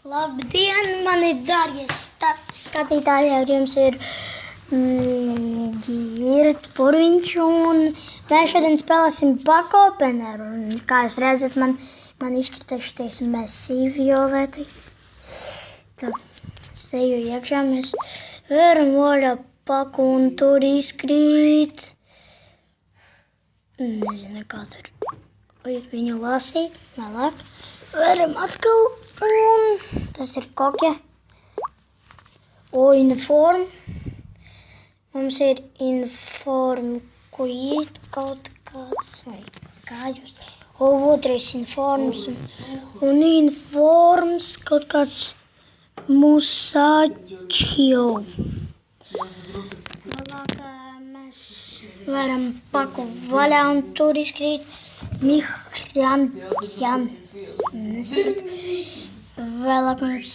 Labdien, mani dārgie skatītāji, ar jums ir Girts Purviņš, un mēs šodien spēlēsim Pako Openeru, un kā jūs redzat, man izkrita šitais Messi violeti. Tad seju iekšā mēs varam vaļā Paku, un tur izkrīt, nezinu kā tur, vajag viņu lasīt, vēlāk. Varam atkal, un tas ir kokja. Uniform. Mums ir inform, ko iet kaut kāds, vai kā jūs. Otrais informs, un informs kaut kāds Musačio. Vēlāk mēs varam Paku vaļā, un tur izkrīt Mihļantjan. Vēlāk mums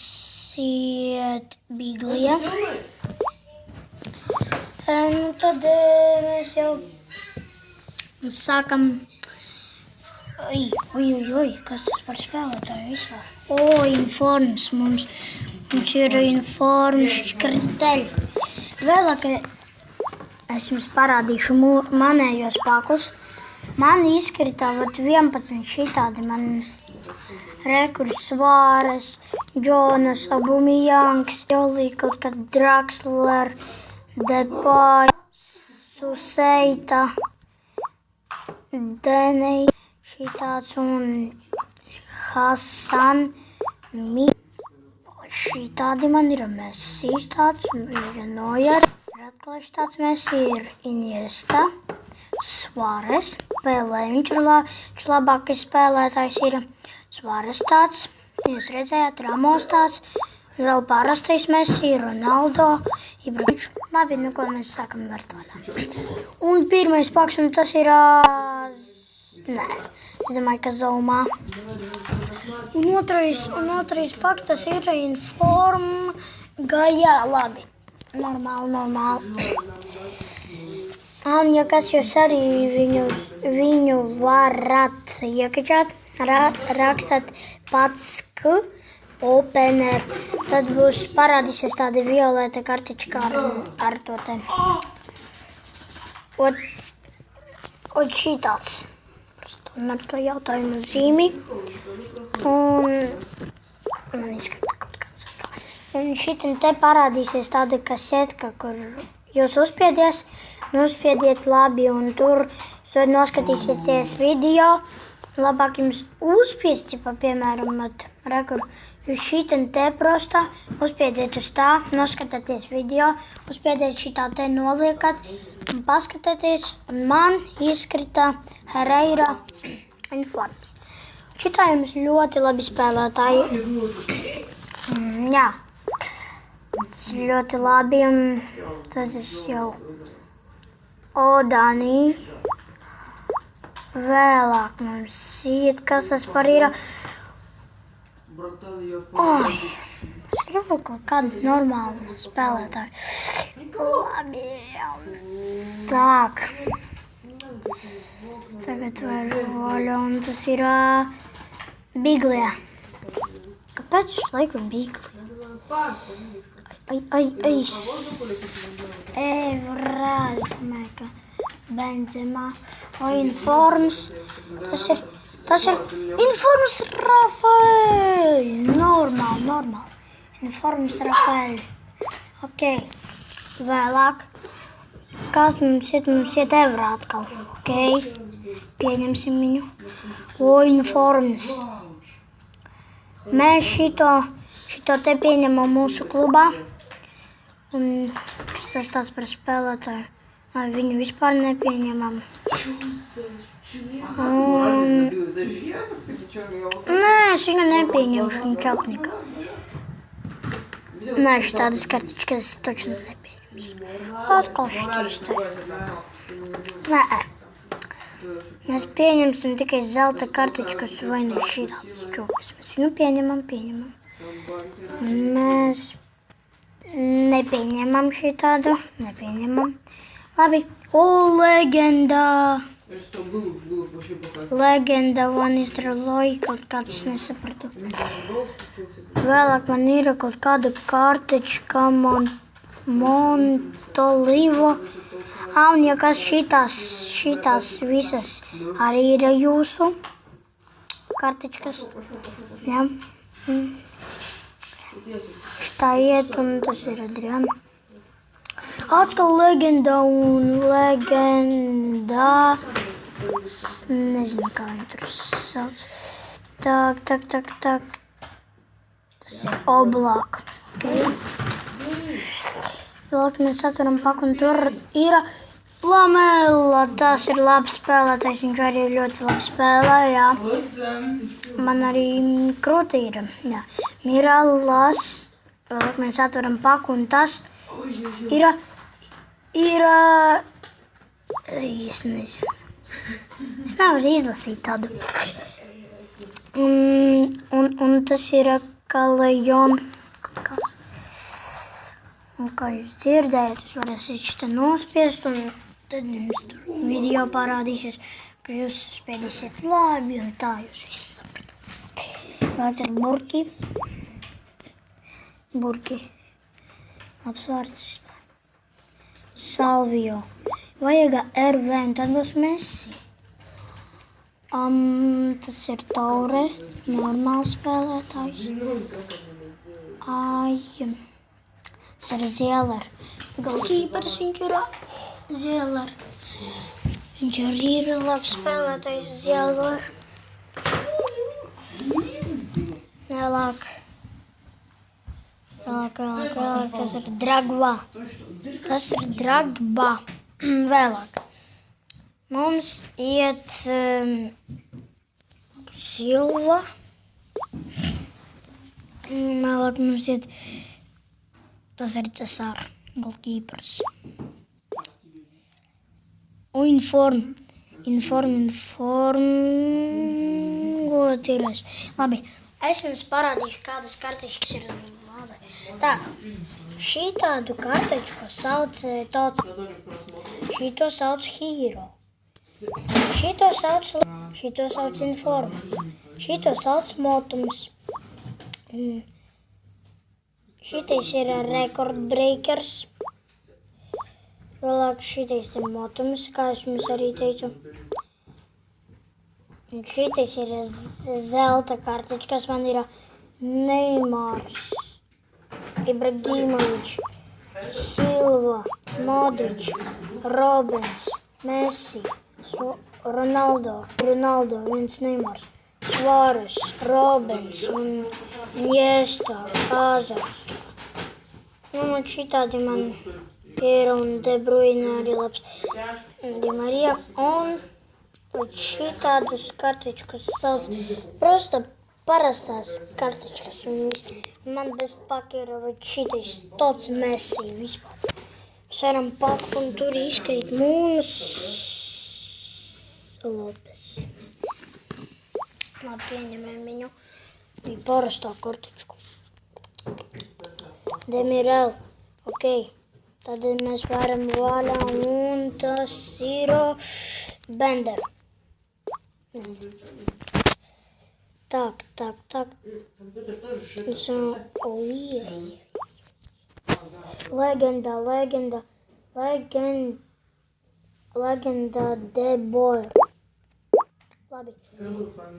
iet Biglija. Tad mēs jau sākam. Kas tas par spēlētāju vispār? Informs mums ir informs škriteļi. Vēlāk es jums parādīšu manējos pakus. Man izkrita 11 šitādi, man Rekurs Svāres, Džonas, Abumijangs, Jolī kaut kad Draxler, Depay, Suseita, Denei, šitāds un Hasan, šitādi man ir Messi, tāds ir Neuer, atkal šitāds Messi ir Iniesta, Svāres, Pelē, viņš ir labākais spēlētājs ir Svāres tāds, jūs redzējāt, Ramos tāds, vēl parastais Messi, Ronaldo, Ibrahimovič. Labi, nu ko mēs sākam ar tādā. Un pirmais paks, un tas ir, es domāju, ka Zaumā. Un otrais paks, tas ir inform Gajā, labi, normāli. Un, ja kas jūs arī viņu varat iekačāt, rakstat Pako Opener, tad būs parādīsies tāda violeta kartička ar to te. Un šitāds. Un ar to jautājumu zīmi. Un man izskata kaut kāds saprāts. Un šitin te parādīsies tāda kasetka, kur jūs nospiediet labi, un tur noskatīsieties video. Labāk jums uzspiest, piemēram, jūs šitin te prostā, uzspiediet uz tā, noskatāties video, uzspiediet šitā te noliekat, un paskatieties, un man izkrita Herrera informs. Šitā jums ļoti labi spēlētāji. Jā, ļoti labi, un tad es jau Odani. Vēlāk mums iet, kas tas par ir. Es gribu kaut kādu normālu spēlētāju. Labi, tak. Tagad varu vaļā, un tas ir Biglija. Kāpēc laiku Biglija? Evrāz, domāju, ka Benzema, informs, tas ir informs Rafael, normāli, informs Rafael, ok, vēlāk, kas mums iet Evrā atkal, ok, pieņemsim viņu, informs, mēs šito te pieņemam mūsu klubā, un tas tāds par spēlētāju. Viņu vispār nepieņemam. Nē, es viņu nepieņemšu, viņa čaknika. Nē, šitādas kartičkas es taču nepieņemšu. Atkal šitais te. Nē. Mēs pieņemsim tikai zelta kartičkas vai ne šitādas čukas. Mēs viņu pieņemam. Mēs nepieņemam šitādu, Labi, leģendā. Leģenda, Van Nistelrooy, kaut kāds nesapratu. Vēlāk man ir kaut kāda kartečka, Montolivo. Un ja kas šitās visas arī ir jūsu kartečkas. Jā. Šitā iet un tas ir Adrian. Atkal leģenda un leģenda. Es nezinu, kā viņi tur sauc. Tak. Tas ir Oblak. Okay. Vēl mēs atveram paku un tur ir Lamela. Tas ir labs spēlētājs, viņš arī ļoti labi spēlē, jā. Man arī krūti ir, jā. Miralas. Vēl mēs atveram paku un tas ir es nezinu. Es nevaru izlasīt tādu. Un tas ir Kalejon. Un kā jūs dzirdējat, jūs varēsiet šitā nospiest un tad jums tur video parādīsies, ka jūs spēlēsiet labi un tā jūs visu sapratat. Vajag ar burki. Burki. Labs vārds vispār. Salvio. Vajag RV un tad būs Messi. Tas ir Taure, normāls spēlētājs. Tas ir Zieler. Golkīpers viņš ir Zieler. Viņš arī ir labs spēlētājs Zieler. Vēlāk. Tas ir Dragba. Vēlāk. Mums iet Silva. Vēlāk mums iet, tas ir Cesar, golkīpers. Un Inform, gotīrais. Labi, es jums parādīšu, kādas kartičkas ir labi. Tā, šī tādu kartečku sauc šito sauc Hero. Šito sauc Inform. Šito sauc Motums. Šitais ir Rekordbreakers. Vēlāk šitais ir Motums, kā es jums arī teicu. Un šitais ir zelta kartičkas, man ir Neimārs, Ibrahimovič, Silva, Modrič, Robins, Messi, Ronaldo, viens Neimārs, Suāres, Robins un Iniesta, Hazards. Un šitādi man ir un De Bruyne arī labs. Di Marija un šitādus kartičkus sauc просто parastās kartičkas un viss. Man bez paka ir šitais tots Messi vispār. Mēs varam paku un tur izkrīt Mūnas Lopes. Labi, pieņemam viņu. Bija parastā kartičku. Demirel, ok. Tad mēs varam vaļā un tas ir Bender. Tak. Leģenda De Boer. Labi.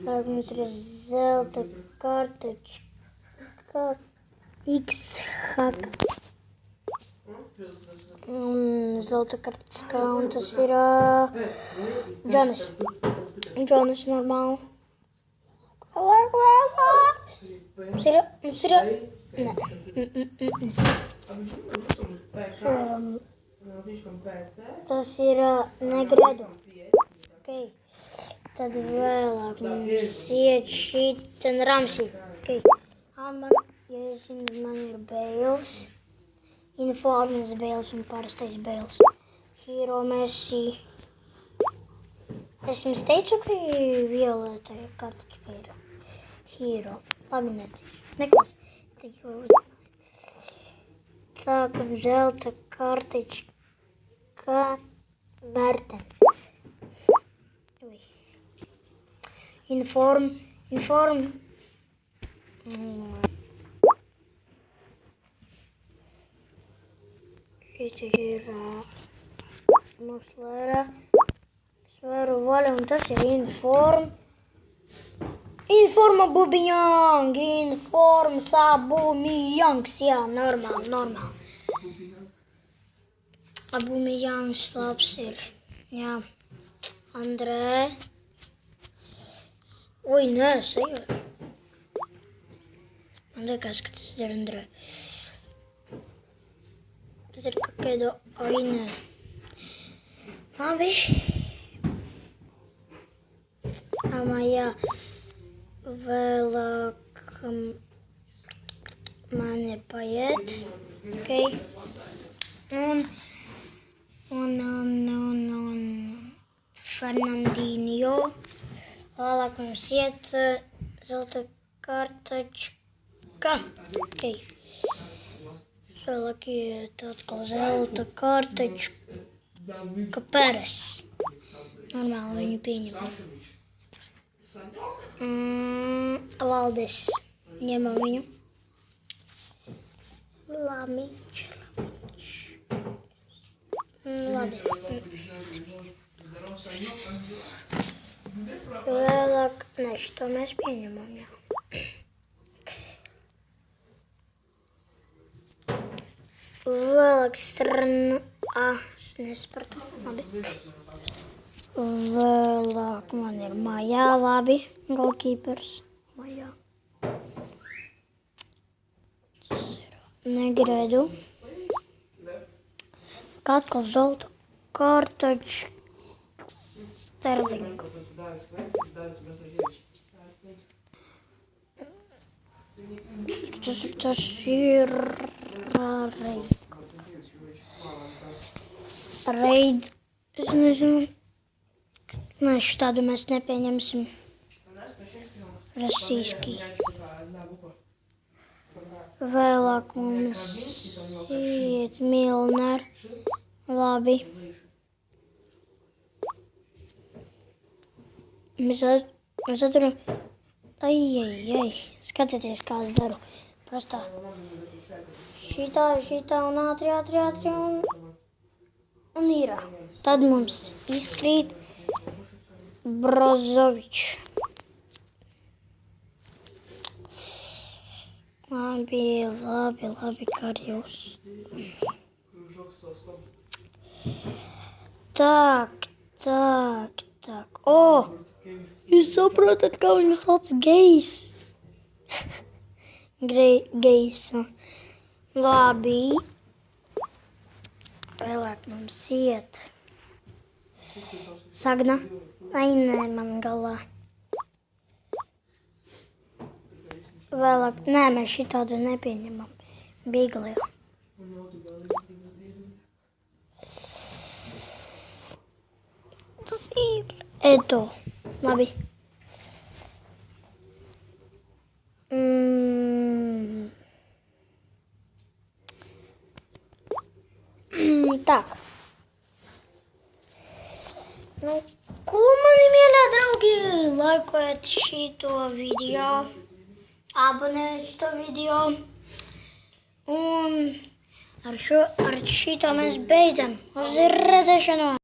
Tad mums ir zelta kartečka X-Hack. Zelta kartečka un tas ir Jonas normāli. Mums ir nē. Tas ir Negredo. Okay. Tad vēlāk mums iet šiten Ramsey. Okay. Man ir Bales. Informas Bales un parastais Bales. Hero Messi. Es jums teicu, ka violētā kartička ir Hero. Labi, nekas. Tā, kad zelta kartička Mertens. Inform. Ir atmosfēra, sfēru vaļa, un tas ir Informa Bubijang, inform Sabumijangs, jā, normāli. Abumijangs labs ir, jā. Andrē. Oi, nē, sajūt. Man liekas, ka tas ir Andrē. Tas ir kakaido aina. Labi. Jā. Vēlāk mani paiet. Ok. Un Fernandinho. Vēlāk mums iet zelta kartačka. Ok. Vēlāk iet atkal zelta kartačka Peres. Normāli viņu pieņemam. Valdes. Ņemam viņu. Lamiņš. Labi. Vēlāk, ne, šito mēs pieņemam, jā. Vēlāk es nesapratu, labi. Vēlāk man ir Majā, labi, golkīpers, Majā. Tas ir Negredu. Atkal zelta kartačka Sterlingu. Tas ir Reid. Es nezinu. Nē, šitādu mēs nepieņemsim. Rasīskī. Vēlāk mums iet Milner. Labi. Mēs atturam. Ai. Skatieties, kā es daru. Prostā. Šitā un ātri un ir. Tad mums izkrīt Brozovičs. Labi, Karjūs. Tak. O! Jūs saprotat, kā viņu sauc Gejs? Gejs. Labi. Vēlāk mums iet. Sagna. Ai, nē, man galā. Vēlāk, nē, mēs šitādu nepieņemam. Bīglē. Tas ir Eto. Labi. Так. Nu, ko mani mīļā draugi, laikojiet šito video, abonējiet šito video, un ar šito mēs beidzam. Uz redzēšanos!